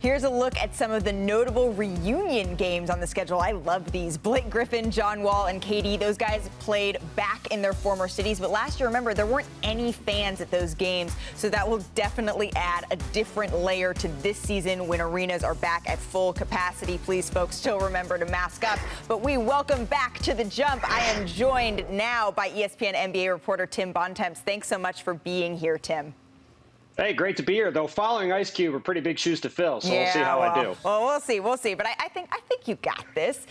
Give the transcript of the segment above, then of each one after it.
Here's a look at some of the notable reunion games on the schedule. I love these. Blake Griffin, John Wall, and KD, those guys played back in their former cities. But last year, remember, there weren't any fans at those games. So that will definitely add a different layer to this season when arenas are back at full capacity. Please, folks, still remember to mask up. But we welcome back to The Jump. I am joined now by ESPN NBA reporter Tim Bontemps. Thanks so much for being here, Tim. Hey, great to be here, though. Following Ice Cube are pretty big shoes to fill, so we'll see how I do. Well, we'll see. But I think you got this.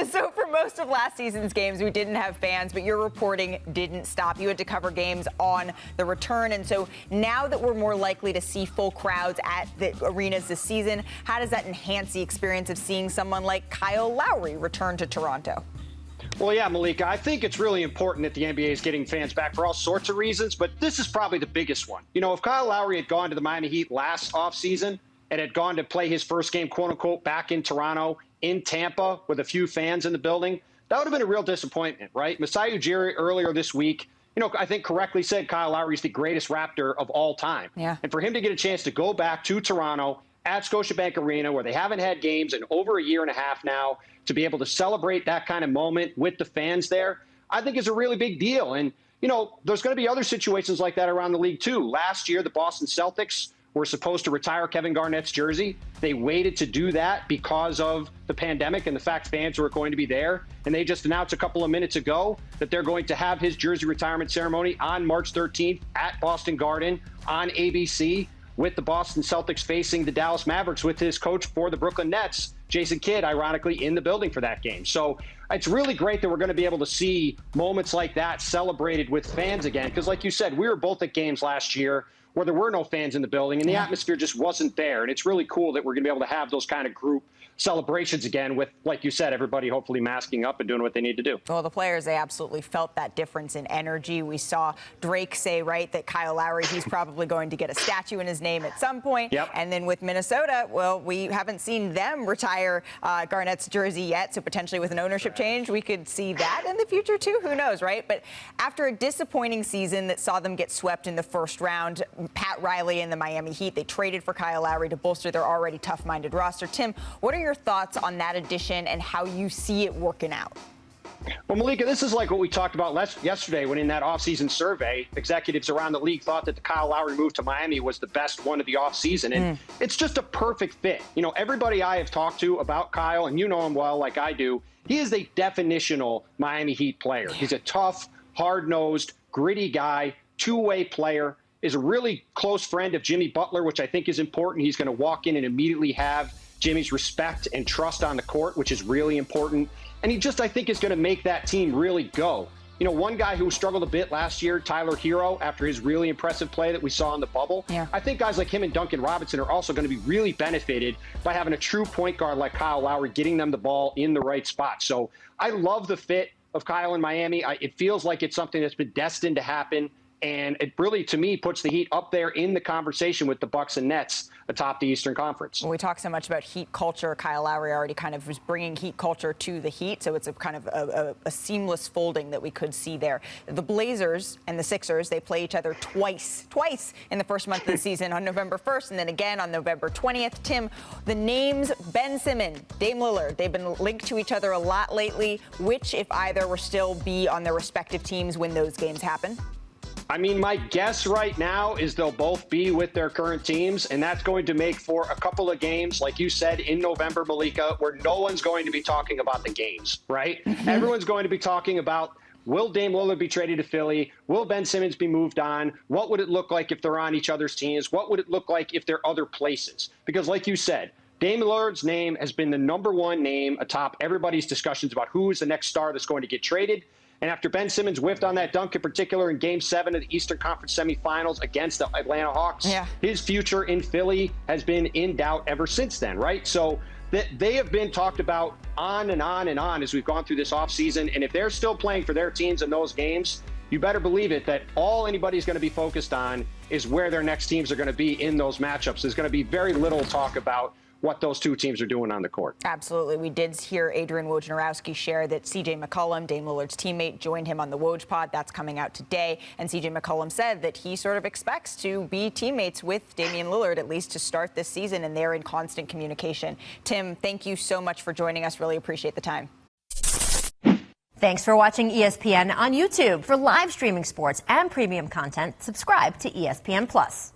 So for most of last season's games, we didn't have fans, but your reporting didn't stop. You had to cover games on the return. And so now that we're more likely to see full crowds at the arenas this season, how does that enhance the experience of seeing someone like Kyle Lowry return to Toronto? Well, yeah, Malika, I think it's really important that the NBA is getting fans back for all sorts of reasons, but this is probably the biggest one. You know, if Kyle Lowry had gone to the Miami Heat last offseason and had gone to play his first game, quote unquote, back in Toronto, in Tampa, with a few fans in the building, that would have been a real disappointment, right? Masai Ujiri earlier this week, I think correctly said Kyle Lowry is the greatest Raptor of all time. Yeah. And for him to get a chance to go back to Toronto at Scotiabank Arena, where they haven't had games in over a year and a half now, to be able to celebrate that kind of moment with the fans there, I think is a really big deal. And, there's going to be other situations like that around the league, too. Last year, the Boston Celtics were supposed to retire Kevin Garnett's jersey. They waited to do that because of the pandemic and the fact fans were going to be there. And they just announced a couple of minutes ago that they're going to have his jersey retirement ceremony on March 13th at Boston Garden on ABC, with the Boston Celtics facing the Dallas Mavericks, with his coach for the Brooklyn Nets, Jason Kidd, ironically, in the building for that game. So it's really great that we're going to be able to see moments like that celebrated with fans again. Because like you said, we were both at games last year where there were no fans in the building and the atmosphere just wasn't there. And it's really cool that we're going to be able to have those kind of group celebrations again with, like you said, everybody hopefully masking up and doing what they need to do. Well, the players, they absolutely felt that difference in energy. We saw Drake say, right, that Kyle Lowry, he's probably going to get a statue in his name at some point. Yep. And then with Minnesota, well, we haven't seen them retire Garnett's jersey yet. So potentially with an ownership change, we could see that in the future too. Who knows, right? But after a disappointing season that saw them get swept in the first round, Pat Riley and the Miami Heat, they traded for Kyle Lowry to bolster their already tough-minded roster. Tim, what are your thoughts on that addition and how you see it working out? Well, Malika, this is like what we talked about yesterday when in that offseason survey, executives around the league thought that the Kyle Lowry move to Miami was the best one of the offseason. And it's just a perfect fit. Everybody I have talked to about Kyle, and you know him well like I do, he is a definitional Miami Heat player. He's a tough, hard-nosed, gritty guy, two-way player, is a really close friend of Jimmy Butler, which I think is important. He's going to walk in and immediately have Jimmy's respect and trust on the court, which is really important. And he just, I think, is going to make that team really go. One guy who struggled a bit last year, Tyler Hero, after his really impressive play that we saw in the bubble. Yeah. I think guys like him and Duncan Robinson are also going to be really benefited by having a true point guard like Kyle Lowry, getting them the ball in the right spot. So I love the fit of Kyle in Miami. It feels like it's something that's been destined to happen. And it really, to me, puts the Heat up there in the conversation with the Bucks and Nets atop the Eastern Conference. When we talk so much about Heat culture, Kyle Lowry already kind of was bringing Heat culture to the Heat, so it's a kind of a seamless folding that we could see there. The Blazers and the Sixers, they play each other twice in the first month of the season, on November 1st and then again on November 20th. Tim, the names Ben Simmons, Dame Lillard, they've been linked to each other a lot lately. Which, if either, will still be on their respective teams when those games happen? I mean, my guess right now is they'll both be with their current teams, and that's going to make for a couple of games, like you said, in November, Malika, where no one's going to be talking about the games, right? Everyone's going to be talking about, will Dame Lillard be traded to Philly? Will Ben Simmons be moved on? What would it look like if they're on each other's teams? What would it look like if they're other places? Because like you said, Dame Lillard's name has been the number one name atop everybody's discussions about who is the next star that's going to get traded. And after Ben Simmons whiffed on that dunk in particular in Game 7 of the Eastern Conference semifinals against the Atlanta Hawks, his future in Philly has been in doubt ever since then, right? So they have been talked about on and on and on as we've gone through this offseason. And if they're still playing for their teams in those games, you better believe it that all anybody's going to be focused on is where their next teams are going to be in those matchups. There's going to be very little talk about what those two teams are doing on the court. Absolutely. We did hear Adrian Wojnarowski share that C.J. McCollum, Dame Lillard's teammate, joined him on the Woj pod. That's coming out today. And C.J. McCollum said that he sort of expects to be teammates with Damian Lillard, at least to start this season, and they're in constant communication. Tim, thank you so much for joining us. Really appreciate the time. Thanks for watching ESPN on YouTube. For live streaming sports and premium content, subscribe to ESPN+.